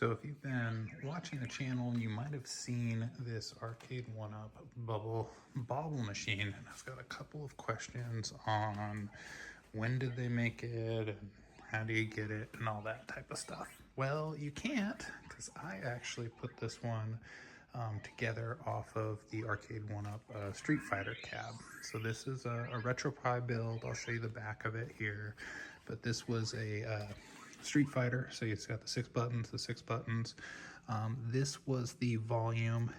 So if you've been watching the channel, you might have seen this Arcade 1-Up Bobble machine. And I've got a couple of questions on when did they make it, and how do you get it, and all that type of stuff. Well, you can't, because I actually put this one together off of the Arcade 1-Up Street Fighter cab. So this is a RetroPie build. I'll show you the back of it here. But this was a Street Fighter, so it's got the six buttons. This was the volume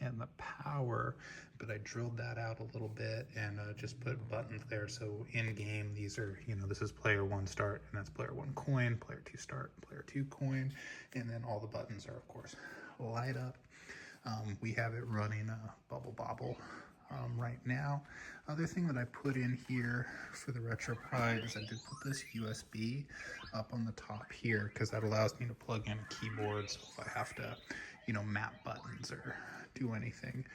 and the power, but I drilled that out a little bit and just put buttons there. So in game, these are, this is player 1 start, and that's player 1 coin, player 2 start, player 2 coin, and then all the buttons are, of course, light up. We have it running Bobble right now. Other thing that I put in here for the RetroPie is I did put this USB up on the top here, because that allows me to plug in a keyboard, so if I have to, map buttons or do anything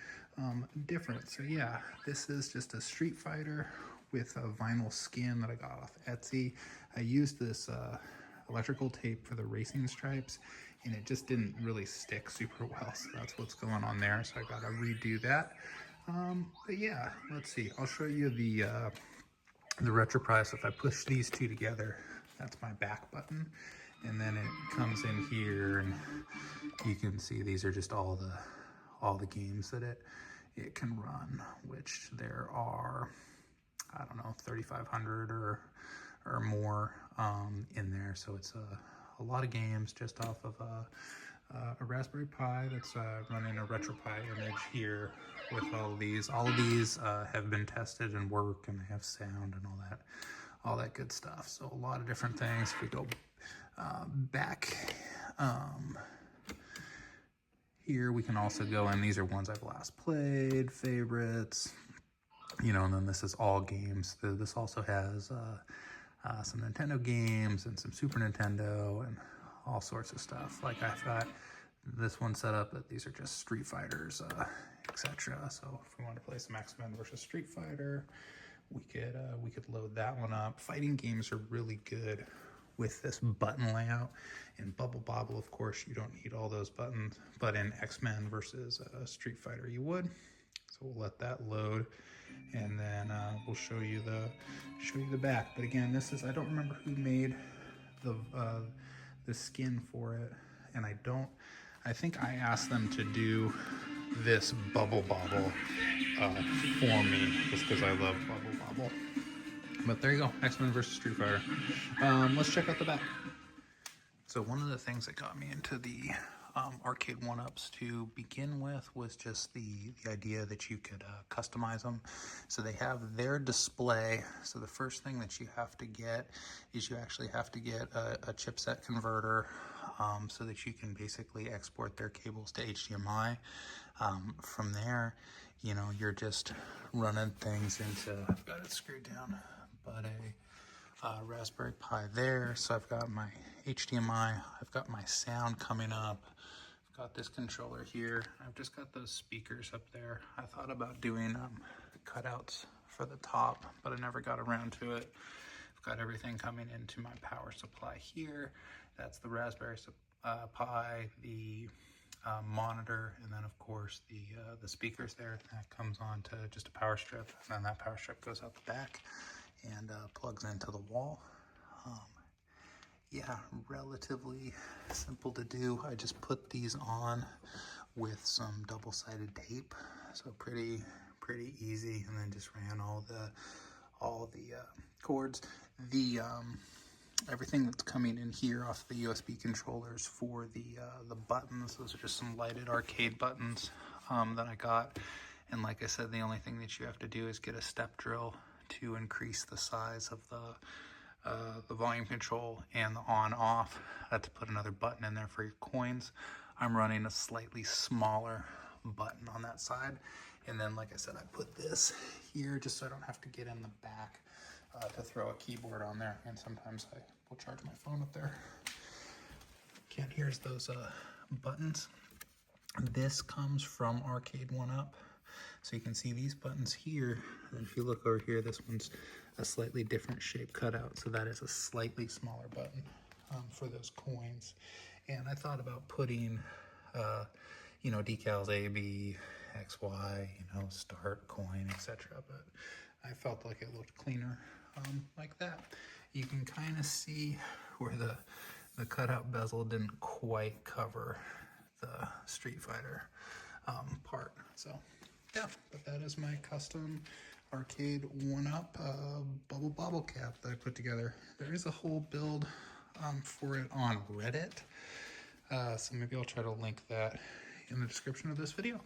different. So yeah, this is just a Street Fighter with a vinyl skin that I got off Etsy. I used this electrical tape for the racing stripes, and it just didn't really stick super well, so that's what's going on there. So I gotta redo that. But yeah, let's see. I'll show you the RetroPie. So if I push these two together, that's my back button, and then it comes in here, and you can see these are just all the games that it can run, which there are, I don't know, 3,500 or more in there. So it's a lot of games just off of a Raspberry Pi that's running a RetroPie image here with all of these. All of these have been tested and work, and they have sound and all that good stuff. So a lot of different things. If we go back here, we can also go in. These are ones I've last played, favorites, and then this is all games. This also has some Nintendo games and some Super Nintendo and all sorts of stuff. Like I've got this one set up, but these are just Street Fighters, etc. So if we want to play some X-Men versus Street Fighter, we could load that one up. Fighting games are really good with this button layout. In Bobble, of course, you don't need all those buttons, but in X-Men versus Street Fighter, you would. So we'll let that load, and then we'll show you the back. But again, this is, I don't remember who made the skin for it, and I think I asked them to do this Bobble for me, just because I love Bobble. But there you go, X-Men versus Street Fighter. Let's check out the back. So one of the things that got me into the Arcade 1-Ups to begin with was just the idea that you could customize them. So they have their display. So the first thing that you have to get is you actually have to get a chipset converter, so that you can basically export their cables to HDMI. From there, you're just running things into, I've got it screwed down, but a Raspberry Pi there. So I've got my HDMI, I've got my sound coming up, I've got this controller here, I've just got those speakers up there. I thought about doing cutouts for the top, but I never got around to it. I've got everything coming into my power supply here. That's the Raspberry Pi, the monitor, and then of course the speakers there. That comes on to just a power strip, and then that power strip goes out the back and plugs into the wall. Yeah, relatively simple to do. I just put these on with some double-sided tape, so pretty easy, and then just ran all the cords. Everything that's coming in here off the USB controllers for the buttons, those are just some lighted arcade buttons that I got. And like I said, the only thing that you have to do is get a step drill to increase the size of the volume control and the on-off. I had to put another button in there for your coins. I'm running a slightly smaller button on that side. And then, like I said, I put this here just so I don't have to get in the back to throw a keyboard on there. And sometimes I will charge my phone up there. Again, here's those buttons. This comes from Arcade 1-Up. So you can see these buttons here, and if you look over here, this one's a slightly different shape cutout, so that is a slightly smaller button for those coins. And I thought about putting, you know, decals A, B, X, Y, you know, start, coin, etc. But I felt like it looked cleaner like that. You can kind of see where the cutout bezel didn't quite cover the Street Fighter part. So yeah, but that is my custom arcade 1-up bubble bobble cap that I put together. There is a whole build for it on Reddit, so maybe I'll try to link that in the description of this video.